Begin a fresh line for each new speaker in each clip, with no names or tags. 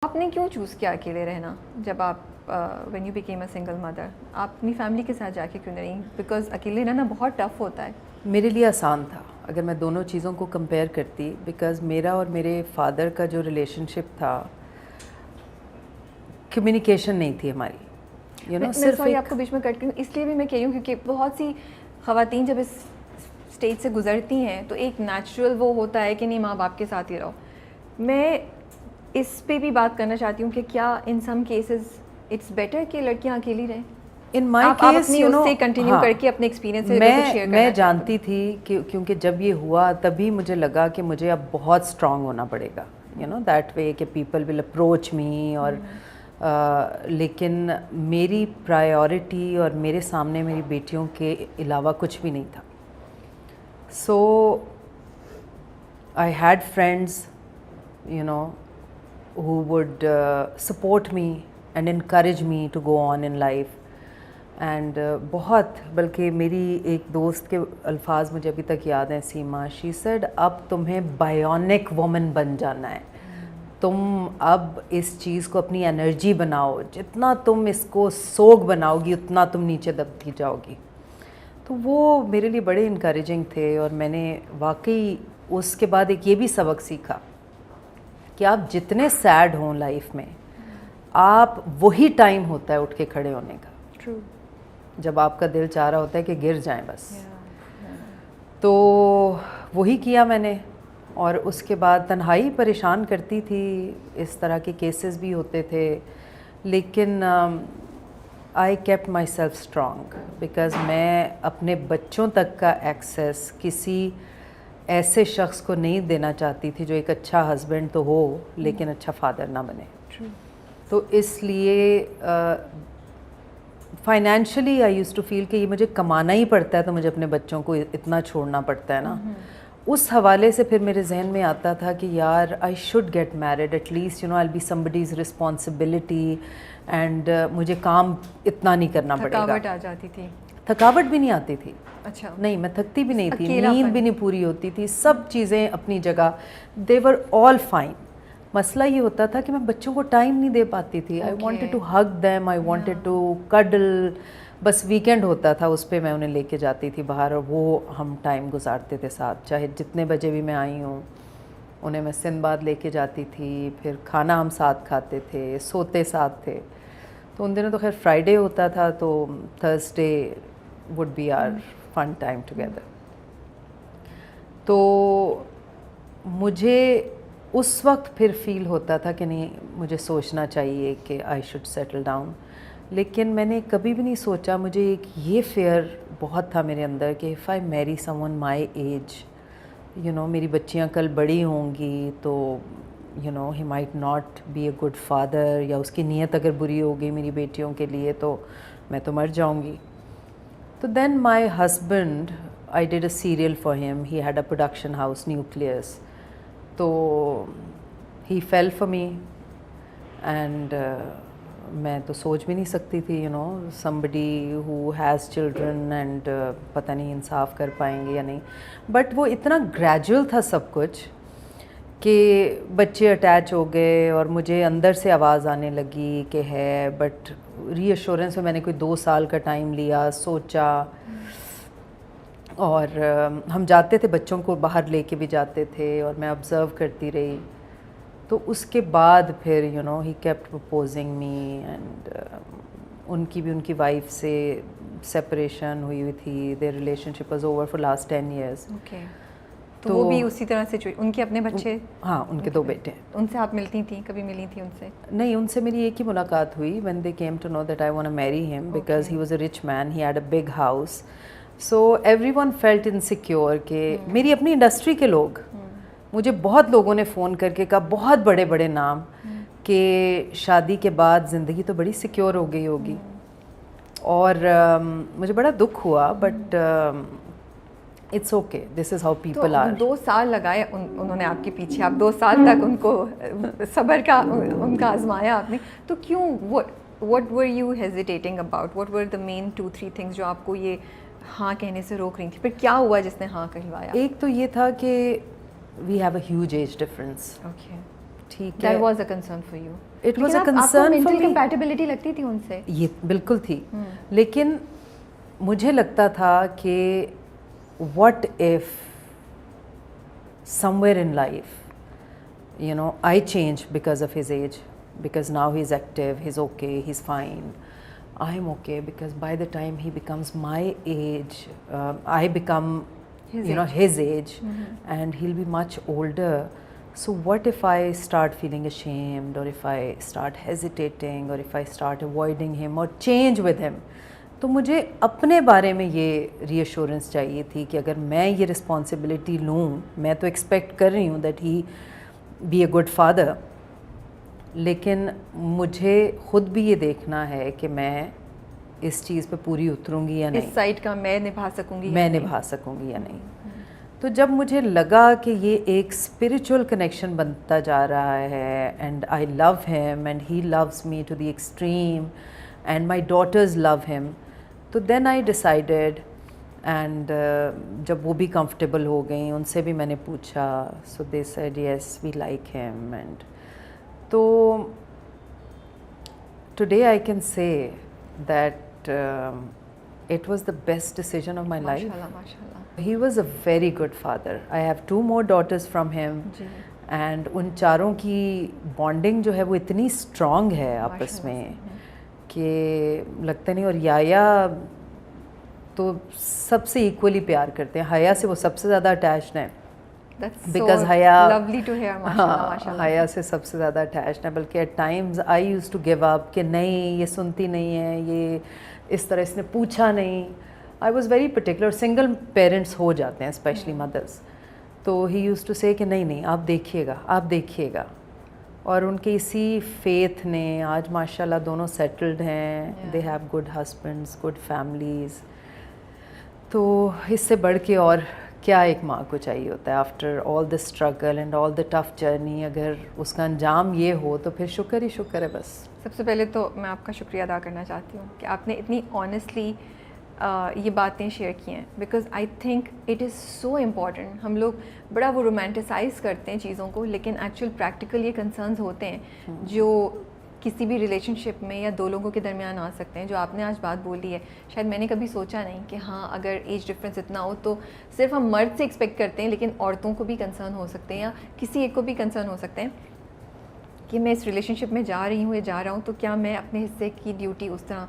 آپ نے کیوں چوز کیا اکیلے رہنا جب آپ when you became a single mother? آپ اپنی فیملی کے ساتھ جا کے کیوں نہیں؟ بیکاز اکیلے رہنا بہت ٹف ہوتا ہے.
میرے لیے آسان تھا اگر میں دونوں چیزوں کو کمپیئر کرتی، بیکاز میرا اور میرے فادر کا جو ریلیشن شپ تھا، کمیونیکیشن نہیں تھی ہماری.
میں سوری آپ کو بیچ میں کٹ کروں، اس لیے بھی میں کہہ رہی ہوں کیونکہ بہت سی خواتین جب اس اسٹیج سے گزرتی ہیں تو ایک نیچرل وہ ہوتا ہے کہ نہیں ماں باپ کے ساتھ ہی رہو. میں اس پہ بھی بات کرنا چاہتی ہوں کہ کیا ان سم کیسز اٹس بیٹر کہ لڑکیاں اکیلی رہیں؟
ان مائی کیس
اس سے کنٹینیو کر کے اپنے ایکسپیرینس سے شیئر کرنا.
میں جانتی تھی کہ کیونکہ جب یہ ہوا تبھی مجھے لگا کہ مجھے اب بہت اسٹرانگ ہونا پڑے گا، دیٹ وے کہ پیپل ول اپروچ می. اور لیکن میری پرائیورٹی اور میرے سامنے میری بیٹیوں کے علاوہ کچھ بھی نہیں تھا. So I had friends who would support me and encourage me to go on in life. And بہت، بلکہ میری ایک دوست کے الفاظ مجھے ابھی تک یاد ہیں، سیما. she said اب تمہیں بایونک وومن بن جانا ہے، تم اب اس چیز کو اپنی انرجی بناؤ، جتنا تم اس کو سوگ بناؤ گی اتنا تم نیچے دبتی جاؤ گی. تو وہ میرے لیے بڑے انکریجنگ تھے. اور میں نے واقعی اس کے بعد ایک یہ بھی سبق سیکھا کہ آپ جتنے سیڈ ہوں لائف میں، آپ وہی ٹائم ہوتا ہے اٹھ کے کھڑے ہونے کا.
True.
جب آپ کا دل چاہ رہا ہوتا ہے کہ گر جائیں بس. تو وہی کیا میں نے. اور اس کے بعد تنہائی پریشان کرتی تھی، اس طرح کے کیسز بھی ہوتے تھے، لیکن I kept my self strong because میں اپنے بچوں تک کا ایکسیس کسی ایسے شخص کو نہیں دینا چاہتی تھی جو ایک اچھا ہسبینڈ تو ہو لیکن اچھا فادر نہ بنے. تو اس لیے فائنینشلی آئی یوز ٹو فیل کہ یہ مجھے کمانا ہی پڑتا ہے تو مجھے اپنے بچوں کو اتنا چھوڑنا پڑتا ہے نا. اس حوالے سے پھر میرے ذہن میں آتا تھا کہ یار I should get married at least I be somebody's responsibility. And مجھے کام اتنا نہیں کرنا پڑے گا.
تھکاوٹ آ جاتی تھی؟
تھکاوٹ بھی نہیں آتی تھی.
اچھا.
نہیں، میں تھکتی بھی نہیں تھی، نیند بھی نہیں پوری ہوتی تھی، سب چیزیں اپنی جگہ، they were all fine. مسئلہ یہ ہوتا تھا کہ میں بچوں کو ٹائم نہیں دے پاتی تھی. I wanted to hug them, I wanted to cuddle. بس ویکینڈ ہوتا تھا اس پہ میں انہیں لے کے جاتی تھی باہر اور وہ ہم ٹائم گزارتے تھے ساتھ. چاہے جتنے بجے بھی میں آئی ہوں انہیں میں سندھ باد لے کے جاتی تھی، پھر کھانا ہم ساتھ کھاتے تھے، سوتے ساتھ تھے. تو ان دنوں تو خیر فرائیڈے ہوتا تھا تو Thursday would be our fun time together. تو مجھے اس وقت پھر فیل ہوتا تھا کہ نہیں، مجھے سوچنا چاہیے کہ آئی شوڈ سیٹل ڈاؤن. لیکن میں نے کبھی بھی نہیں سوچا، مجھے ایک یہ فیئر بہت تھا میرے اندر کہ اف آئی میری سم ون مائی ایج، میری بچیاں کل بڑی ہوں گی تو he might not be a good father، یا اس کی نیت اگر بری ہوگی میری بیٹیوں کے لیے تو میں تو مر جاؤں گی. تو then my husband, I did a serial for him. He had a production house, Nucleus. تو he fell for me and میں تو سوچ بھی نہیں سکتی تھی somebody who has children and پتہ نہیں انصاف کر پائیں گے یا نہیں. بٹ وہ اتنا گریجول تھا سب کچھ کہ بچے اٹیچ ہو گئے اور مجھے اندر سے آواز آنے لگی کہ ہے. بٹ ری ایشورنس میں نے کوئی 2 سال کا ٹائم لیا، سوچا. اور ہم جاتے تھے، بچوں کو باہر لے کے بھی جاتے تھے اور میں آبزرو کرتی رہی. تو اس کے بعد پھر he kept proposing me. And ان کی وائف سے سپریشن ہوئی تھی. Their relationship was over for last 10 years.
تو وہ بھی اسی طرح سے ان کے اپنے بچے؟
ہاں، ان کے 2 بیٹے ہیں.
ان سے آپ ملتی تھیں؟ کبھی ملی تھی ان سے؟
نہیں، ان سے میری ایک ہی ملاقات ہوئی when they came to know that I want to marry him because he was a rich man, he had a big house. So everyone felt insecure کہ میری اپنی انڈسٹری کے لوگ، مجھے بہت لوگوں نے فون کر کے کہا، بہت بڑے بڑے نام، کہ شادی کے بعد زندگی تو بڑی سیکیور ہو گئی ہوگی. اور مجھے بڑا دکھ ہوا، but it's okay, this is how people are.
2 سال لگائے انہوں نے آپ کے پیچھے، آپ 2 سال تک ان کو صبر کا ان کا آزمایا آپ نے. تو کیوں، what were you hesitating about? What were the main 2-3 things جو آپ کو یہ ہاں کہنے سے روک رہی تھی؟ پھر کیا ہوا جس نے ہاں کہلوایا؟
ایک تو یہ تھا کہ we have a huge age difference. ٹھیک ہے.
That was a concern for you.
It was a concern for me.
آپ کو mental compatibility لگتی تھی ان سے؟
یہ بالکل تھی. لیکن مجھے لگتا تھا کہ what if somewhere in life, you know, I change because of his age, because now he's active, he's okay, he's fine. I'm okay because by the time he becomes my age, I become his age, and he'll be much older. So what if I start feeling ashamed, or if I start hesitating, or if I start avoiding him or change with him? تو مجھے اپنے بارے میں یہ ری assurance چاہیے تھی کہ اگر میں یہ رسپانسبلٹی لوں, میں تو ایکسپیکٹ کر رہی ہوں that he be a good father, لیکن مجھے خود بھی یہ دیکھنا ہے کہ میں اس چیز پہ پوری اتروں گی یا نہیں,
اس سائڈ کا میں نبھا سکوں گی
یا نہیں. تو جب مجھے لگا کہ یہ ایک اسپریچول کنیکشن بنتا جا رہا ہے, and I love him and he loves me to the extreme, and my daughters love him, تو دین آئی ڈیسائیڈیڈ. اینڈ جب وہ بھی کمفرٹیبل ہو گئیں, ان سے بھی میں نے پوچھا, so they said yes we like him. And تو today I can say that it was the best decision of my life. He was a very good father. I have 2 more daughters from him. And ان چاروں کی bonding جو ہے وہ اتنی strong ہے آپس میں کہ لگتا نہیں. اور یایا تو سب سے ایکولی پیار کرتے ہیں. حیا سے وہ سب سے زیادہ اٹیچڈ ہیں, بیکاز حیا سے سب سے زیادہ اٹیچڈ ہیں. بلکہ at times I used to give up کہ نہیں یہ سنتی نہیں ہے, یہ اس طرح اس نے پوچھا نہیں. I was very particular. Single parents who جاتے ہیں اسپیشلی مدرس, تو ہی یوز ٹو سے کہ نہیں آپ دیکھیے گا. اور ان کے اسی فیتھ نے آج ماشاء اللہ دونوں سیٹلڈ ہیں, they have good husbands, good families. تو اس سے بڑھ کے اور کیا ایک ماں کو چاہیے ہوتا ہے after all the struggle and all the tough journey. اگر اس کا انجام یہ ہو تو پھر شکر ہی شکر ہے بس.
سب سے پہلے تو میں آپ کا شکریہ ادا کرنا چاہتی ہوں کہ آپ نے اتنی آنیسٹلی یہ باتیں شیئر کی ہیں, because I think it is so important. ہم لوگ بڑا وہ رومانٹیسائز کرتے ہیں چیزوں کو, لیکن ایکچوئل پریکٹیکل یہ کنسرنز ہوتے ہیں جو کسی بھی ریلیشن شپ میں یا 2 لوگوں کے درمیان آ سکتے ہیں. جو آپ نے آج بات بولی ہے, شاید میں نے کبھی سوچا نہیں کہ ہاں اگر ایج ڈفرینس اتنا ہو تو صرف ہم مرد سے ایکسپیکٹ کرتے ہیں, لیکن عورتوں کو بھی کنسرن ہو سکتے ہیں یا کسی ایک کو بھی کنسرن ہو سکتے ہیں کہ میں اس ریلیشن شپ میں جا رہی ہوں یا جا رہا ہوں, تو کیا میں اپنے حصے کی ڈیوٹی اس طرح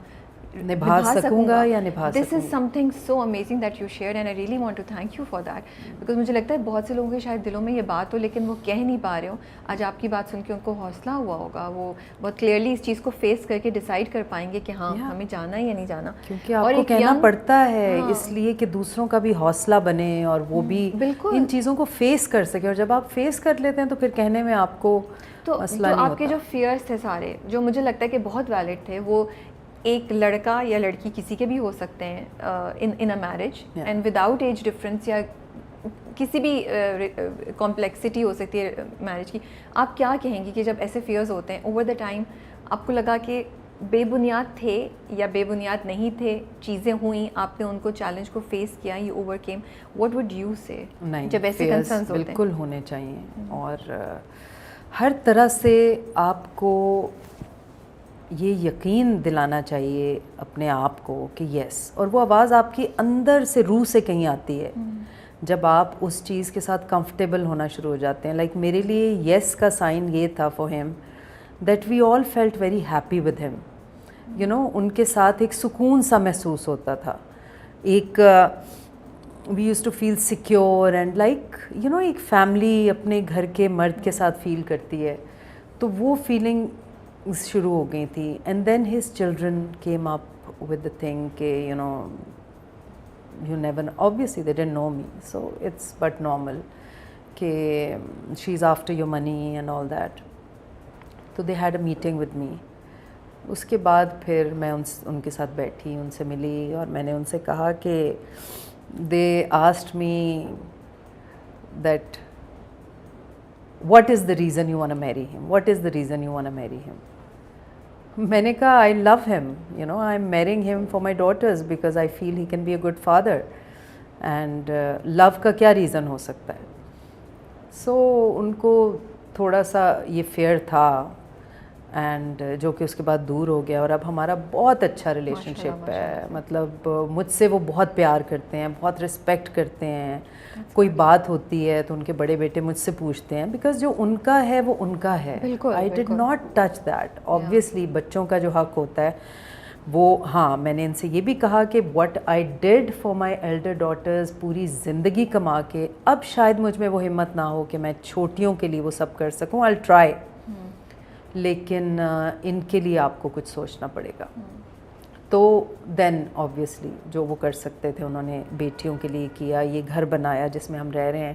نبھا سکوں گا یا نبھا سکوں.
This is something so amazing that you shared, and I really want to thank you for that. Because مجھے لگتا ہے بہت سے لوگوں کے شاید دلوں میں یہ بات ہو لیکن وہ کہہ نہیں پا رہے ہوں. آج آپ کی بات سن کے ان کو حوصلہ ہوا ہوگا, وہ بہت کلیئرلی اس چیز کو فیس کر کے ڈیسائڈ کر پائیں گے کہ ہاں ہمیں جانا ہے یا نہیں جانا.
کیونکہ آپ کو کہنا پڑتا ہے اس لیے کہ دوسروں کا بھی حوصلہ بنے اور وہ بھی ان چیزوں کو فیس کر سکے. اور جب آپ فیس کر لیتے ہیں تو پھر کہنے میں آپ کو مسئلہ نہیں ہوتا.
آپ کے جو فیئرس تھے سارے, جو مجھے لگتا ہے کہ بہت ویلڈ تھے, وہ ایک لڑکا یا لڑکی کسی کے بھی ہو سکتے ہیں in a marriage, and without age difference یا کسی بھی کمپلیکسٹی ہو سکتی ہے میرج کی. آپ کیا کہیں گی کہ جب ایسے فیئرز ہوتے ہیں اوور دا ٹائم, آپ کو لگا کہ بے بنیاد تھے یا بے بنیاد نہیں تھے, چیزیں ہوئیں, آپ نے ان کو چیلنج کو فیس کیا, یہ over came, what would you سے جب ایسے کنسرنز ہوتے ہیں؟
بالکل ہونے چاہیے, اور ہر طرح سے آپ کو یہ یقین دلانا چاہیے اپنے آپ کو کہ یس, اور وہ آواز آپ کی اندر سے روح سے کہیں آتی ہے جب آپ اس چیز کے ساتھ کمفرٹیبل ہونا شروع ہو جاتے ہیں. لائک میرے لیے یس کا سائن یہ تھا for him that we all felt very happy with him. You know, ان کے ساتھ ایک سکون سا محسوس ہوتا تھا, ایک we used to feel secure and like you know ایک فیملی اپنے گھر کے مرد کے ساتھ فیل کرتی ہے. تو وہ فیلنگ شروع ہو گئی تھی. And then his children came up with the thing کہ you know you never, obviously they didn't know me, so it's but normal کہ she's after your money and all that. تو they had a meeting with me. اس کے بعد پھر میں ان کے ساتھ بیٹھی, ان سے ملی, اور میں نے ان سے کہا کہ they asked me that what is the reason you want to marry him, what is the reason you want to marry him. میں نے کہا I love him, you know, I'm marrying him for my daughters because I feel he can be a good father. And love کا کیا reason ہو سکتا ہے. سو ان کو تھوڑا سا یہ فیئر تھا اینڈ جو کہ اس کے بعد دور ہو گیا, اور اب ہمارا بہت اچھا ریلیشن شپ ہے. مطلب مجھ سے وہ بہت پیار کرتے ہیں, بہت رسپیکٹ کرتے ہیں. کوئی بات ہوتی ہے تو ان کے بڑے بیٹے مجھ سے پوچھتے ہیں, بیکاز جو ان کا ہے وہ ان کا ہے. I did not touch that. Obviously بچوں کا جو حق ہوتا ہے وہ, ہاں میں نے ان سے یہ بھی کہا کہ what I did for my elder daughters, پوری زندگی کما کے, اب شاید مجھ میں وہ ہمت نہ ہو کہ میں چھوٹیوں کے لیے وہ سب کر سکوں. آئی ٹرائی, لیکن ان کے لیے آپ کو کچھ سوچنا پڑے گا. تو دین آبویسلی جو وہ کر سکتے تھے انہوں نے بیٹیوں کے لیے کیا, یہ گھر بنایا جس میں ہم رہ رہے ہیں.